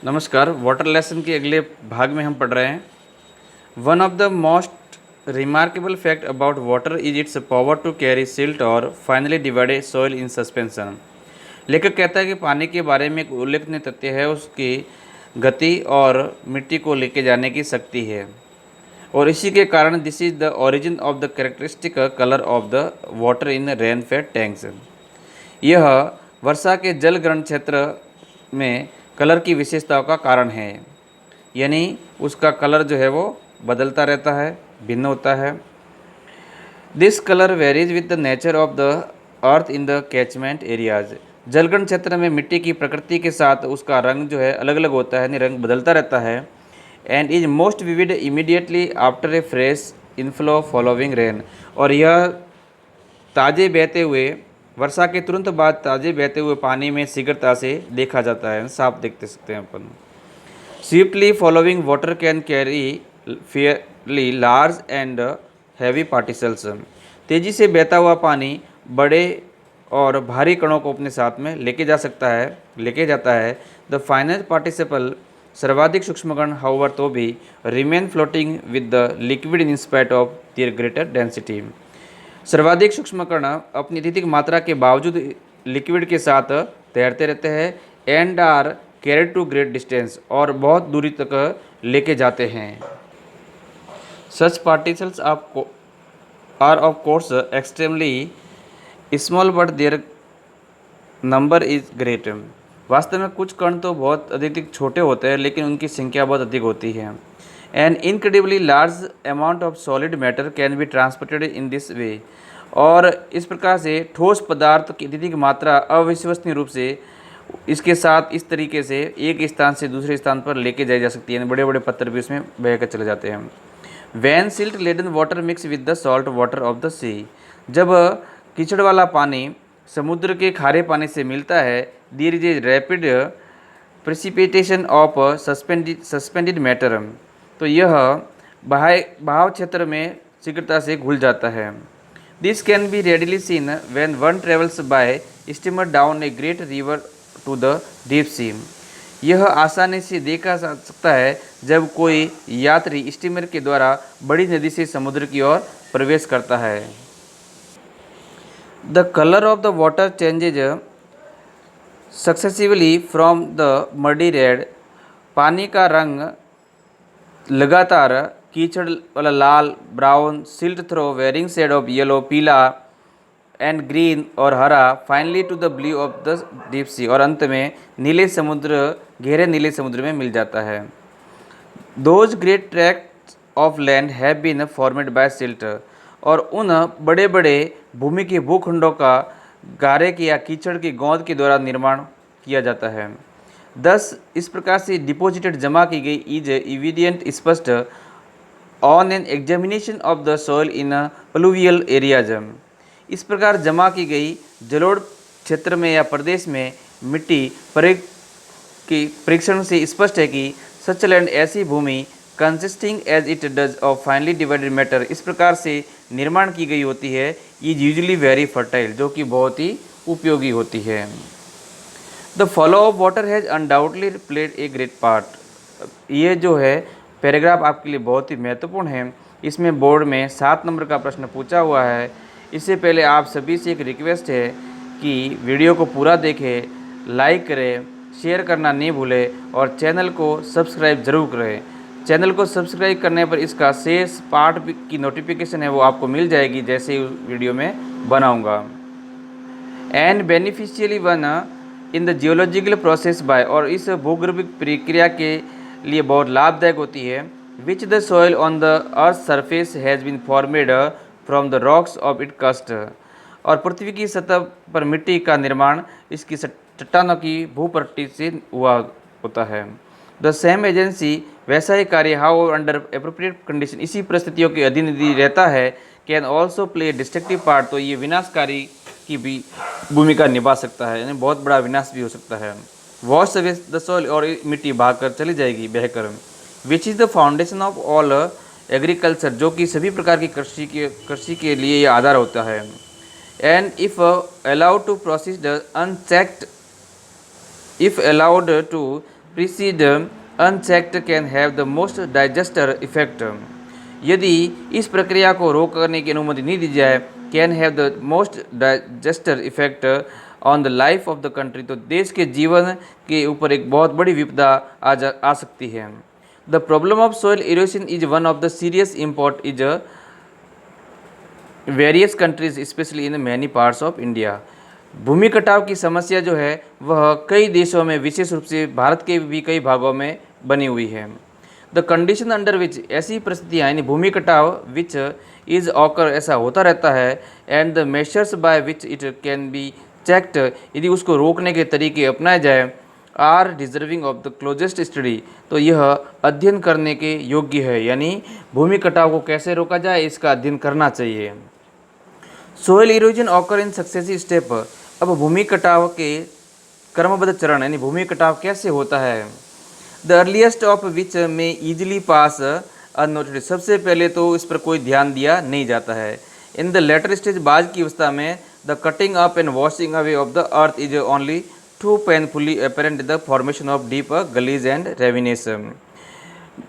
नमस्कार। Water lesson के अगले भाग में हम पढ़ रहे हैं। One of the most remarkable fact about water is its power to carry silt और finely divided soil in suspension. लेखक कहता है कि पानी के बारे में एक उल्लेखनीय तथ्य है उसकी गति और मिट्टी को लेके जाने की शक्ति है, और इसी के कारण this is the origin of the characteristic colour of the water in rain fade tanks. यह वर्षा के जल ग्रहण क्षेत्र में कलर की विशेषताओं का कारण है, यानी उसका कलर जो है वो बदलता रहता है, भिन्न होता है। This colour varies with the nature of the earth in the catchment areas. जलग्रहण क्षेत्र में मिट्टी की प्रकृति के साथ उसका रंग जो है अलग अलग होता है, यानी रंग बदलता रहता है। And is most vivid immediately after a fresh inflow following rain. और यह ताज़े बहते हुए वर्षा के तुरंत बाद ताज़े बहते हुए पानी में शीघ्रता से देखा जाता है, साफ देखते सकते हैं अपन। Swiftly following water can carry fairly large and heavy particles. तेज़ी से बहता हुआ पानी बड़े और भारी कणों को अपने साथ में लेके जाता है। द फाइनेस्ट पार्टिसिपल सर्वाधिक सूक्ष्म कण हाउवर तो भी remain floating with the liquid in spite of their greater density. सर्वाधिक सूक्ष्म कण अपनी अत्यधिक मात्रा के बावजूद लिक्विड के साथ तैरते रहते हैं। And are carried to great distance, और बहुत दूरी तक लेके जाते हैं। Such particles are of course extremely small but their number is great. वास्तव में कुछ कण तो बहुत अधिक छोटे होते हैं, लेकिन उनकी संख्या बहुत अधिक होती है। N incredibly large amount of solid matter can be transported in this way. और इस प्रकार से ठोस पदार्थ की अत्यधिक मात्रा अविश्वसनीय रूप से इसके साथ इस तरीके से एक स्थान से दूसरे स्थान पर लेके जाई जा सकती है, यानी बड़े बड़े पत्थर भी उसमें बह कर चले जाते हैं। When silt laden water mix with the salt water of the sea. जब कीचड़ वाला पानी समुद्र के खारे पानी से मिलता है, there is a rapid precipitation of suspended matter. तो यह बहाव क्षेत्र में शीघ्रता से घुल जाता है। This can be readily seen when one travels by steamer down a great river to the deep sea. यह आसानी से देखा जा सकता है जब कोई यात्री स्टीमर के द्वारा बड़ी नदी से समुद्र की ओर प्रवेश करता है। The colour of the water changes successively from the muddy red. पानी का रंग लगातार कीचड़ वाला लाल, brown, silt through varying shade of yellow, पीला एंड ग्रीन और हरा, finally to the blue of the deep sea, और अंत में नीले समुद्र, गहरे नीले समुद्र में मिल जाता है। Those great tracts of land have been formed by silt. और उन बड़े बड़े भूमि के भूखंडों का गारे के या कीचड़ की गोंद के द्वारा निर्माण किया जाता है। दस इस प्रकार से डिपोजिटेड जमा की गई इज इविडेंट स्पष्ट on an examination of the soil in pluvial areas. इस प्रकार जमा की गई जलोढ़ क्षेत्र में या प्रदेश में मिट्टी परीक्षण से स्पष्ट है कि सच लैंड ऐसी भूमि consisting as it does of finely divided matter इस प्रकार से निर्माण की गई होती है, इज यूजली वेरी फर्टाइल, जो कि बहुत ही उपयोगी होती है। The flow of water has undoubtedly played a great part. ये जो है पैराग्राफ आपके लिए बहुत ही महत्वपूर्ण है। इसमें बोर्ड में 7 नंबर का प्रश्न पूछा हुआ है। इससे पहले आप सभी से एक रिक्वेस्ट है कि वीडियो को पूरा देखें, लाइक करें, शेयर करना नहीं भूलें और चैनल को सब्सक्राइब जरूर करें। चैनल को सब्सक्राइब करने पर इसका शेष पार्ट की नोटिफिकेशन है वो आपको मिल जाएगी जैसे ही वीडियो में बनाऊँगा। And beneficially one in the geological process by, और इस भूगर्भिक प्रक्रिया के लिए बहुत लाभदायक होती है। Which the soil on the earth surface has been formed from the rocks of it crust. और पृथ्वी की सतह पर मिट्टी का निर्माण इसकी चट्टानों की भूपट्टी से हुआ होता है। द सेम एजेंसी, वैसा ही कार्य हाउ अंडर एप्रोप्रिएट कंडीशन, इसी परिस्थितियों के अधीन यदि रहता है, can also play destructive part, तो ये विनाशकारी की भी भूमिका निभा सकता है, यानी बहुत बड़ा विनाश भी हो सकता है। वॉश अवे द सॉइल, और मिट्टी भागकर चली जाएगी बहकर। Which is the foundation of all agriculture, जो कि सभी प्रकार की कृषि के लिए ये आधार होता है। And if allowed to proceed unchecked, if allowed to precede unchecked can have the most digester effect. यदि इस प्रक्रिया को रोक करने की अनुमति नहीं दी जाए, can have the most digester effect on the life of the country, तो देश के जीवन के ऊपर एक बहुत बड़ी विपदा आ सकती है। The problem of soil erosion is one of the serious import is various countries specially in many parts of India. भूमि कटाव की समस्या जो है वह कई देशों में, विशेष रूप से भारत के भी कई भागों में बनी हुई है। द कंडीशन अंडर विच, ऐसी परिस्थितियाँ यानी भूमि कटाव विच इज ऑकर, ऐसा होता रहता है, and the measures by which it can be checked, यदि उसको रोकने के तरीके अपनाए जाए, are deserving of the closest study, तो यह अध्ययन करने के योग्य है। यानी भूमि कटाव को कैसे रोका जाए इसका अध्ययन करना चाहिए। Soil erosion occur in successive step, अब भूमि कटाव के क्रमबद्ध चरण यानी भूमि कटाव कैसे होता है। द अर्लीस्ट ऑफ विच में ईजिली पास अनोटेड, सबसे पहले तो इस पर कोई ध्यान दिया नहीं जाता है। इन द लेटर स्टेज, बाद की अवस्था में, the cutting up and washing away of the earth is only too painfully apparent the formation of deep gullies and ravines,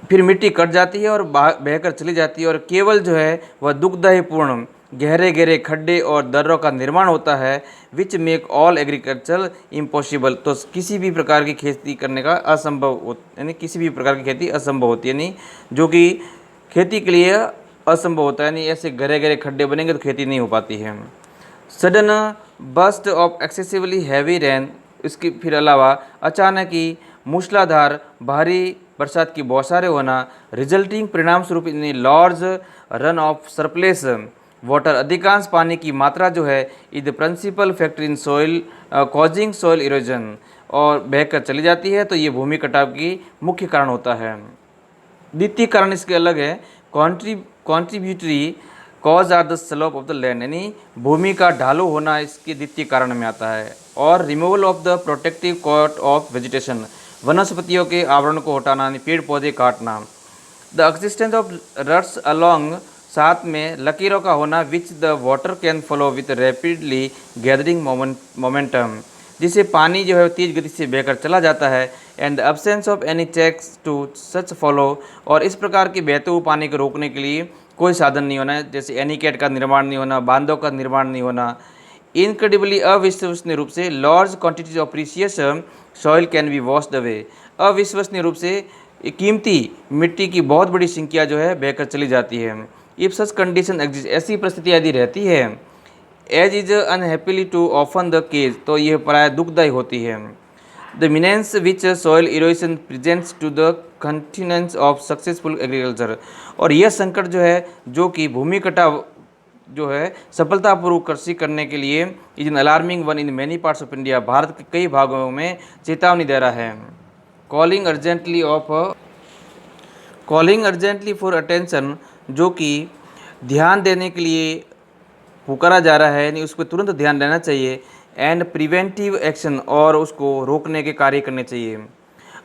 फिर मिट्टी कट जाती है और बहकर चली जाती है, और केवल जो है वह दुखदायीपूर्ण गहरे गहरे खड्डे और दर्रों का निर्माण होता है, which make all agriculture impossible, तो किसी भी प्रकार की खेती करने का असंभव, यानी किसी भी प्रकार की खेती असंभव होती है, यानी जो कि खेती के लिए असंभव होता है, यानी ऐसे गहरे गहरे खड्डे बनेंगे तो खेती नहीं हो पाती है। Sudden burst of excessively heavy rain, इसके फिर अलावा अचानक ही मूसलाधार भारी बरसात की बौछारें होना, रिजल्टिंग परिणाम स्वरूप in large run off surplus water, अधिकांश पानी की मात्रा जो है, is the principal factor in soil causing soil erosion, और बहकर चली जाती है, तो ये भूमि कटाव की मुख्य कारण होता है। द्वितीय कारण इसके अलग है, contributory cause are the slope of the land, यानी भूमि का ढालू होना इसके द्वितीय कारण में आता है, और removal of the protective coat of vegetation, वनस्पतियों के आवरण को हटाना, यानी पेड़ पौधे काटना। The existence of ruts along, साथ में लकीरों का होना, which the water can flow with rapidly gathering momentum, जिससे पानी जो है तेज गति से बहकर चला जाता है, and the absence of any checks to such follow, और इस प्रकार के बहते हुए पानी को रोकने के लिए कोई साधन नहीं होना, जैसे एनीकैट का निर्माण नहीं होना, बांधों का निर्माण नहीं होना। इनक्रेडिबली अविश्वसनीय रूप से large quantities of precious soil can be washed away, अविश्वसनीय रूप से कीमती मिट्टी की बहुत बड़ी संख्या जो है बहकर चली जाती है। इफ सच कंडीशन एग्जिस्ट, ऐसी परिस्थिति यदि रहती है, as is unhappily too often the case, तो यह प्राय दुखदायी होती है। The menace which soil erosion presents to the continuance of successful agriculture, और यह संकट जो है, जो कि भूमि कटाव जो है सफलतापूर्वक कृषि करने के लिए, is an alarming one in many parts of India, Bharat के कई भागों में चेतावनी दे रहा है। कॉलिंग अर्जेंटली फॉर अटेंशन, जो कि ध्यान देने के लिए पुकारा जा रहा है, यानी उस पर तुरंत ध्यान देना चाहिए, एंड प्रिवेंटिव एक्शन, और उसको रोकने के कार्य करने चाहिए।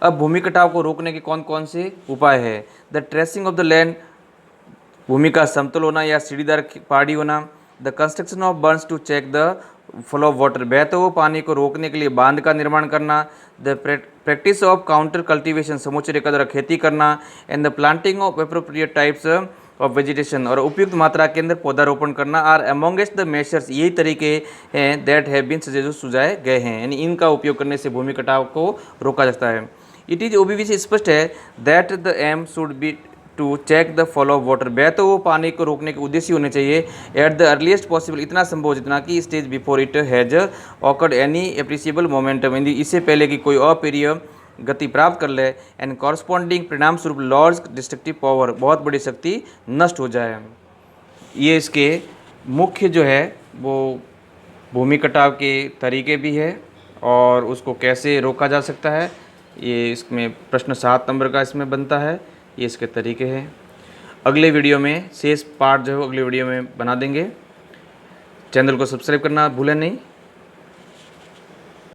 अब भूमि कटाव को रोकने के कौन कौन से उपाय है। The terracing of the land, भूमि का समतल होना या सीढ़ीदार पहाड़ी होना। The construction of bunds to check the flow of water, बहते हुए पानी को रोकने के लिए बांध का निर्माण करना। The practice of counter cultivation, समूचे रेखा द्वारा खेती करना। And the planting of appropriate types of vegetation, और उपयुक्त मात्रा के अंदर पौधारोपण करना, आर अमोंगेस्ट द मेजर्स, यही तरीके हैं दैट हैव बीन सजेस्ट, सुझाए गए हैं, यानी इनका उपयोग करने से भूमि कटाव को रोका जा सकता है। इट इज ओबीवी से स्पष्ट है that the aim should be to check the flow of water, बहते हुए पानी को रोकने के उद्देश्य होने चाहिए, एट द अर्लीस्ट पॉसिबल, इतना संभव जितना कि stage before it has awkward any appreciable momentum, इससे पहले कि कोई अप्रिय गति प्राप्त कर ले, एंड कॉरस्पॉन्डिंग परिणाम स्वरूप लॉर्ज डिस्ट्रक्टिव पावर, बहुत बड़ी शक्ति नष्ट हो जाए। ये इसके मुख्य जो है वो भूमि कटाव के तरीके भी है, और उसको कैसे रोका जा सकता है, ये इसमें प्रश्न 7 नंबर का इसमें बनता है, ये इसके तरीके हैं। अगले वीडियो में शेष पार्ट जो है अगले वीडियो में बना देंगे। चैनल को सब्सक्राइब करना भूलें नहीं।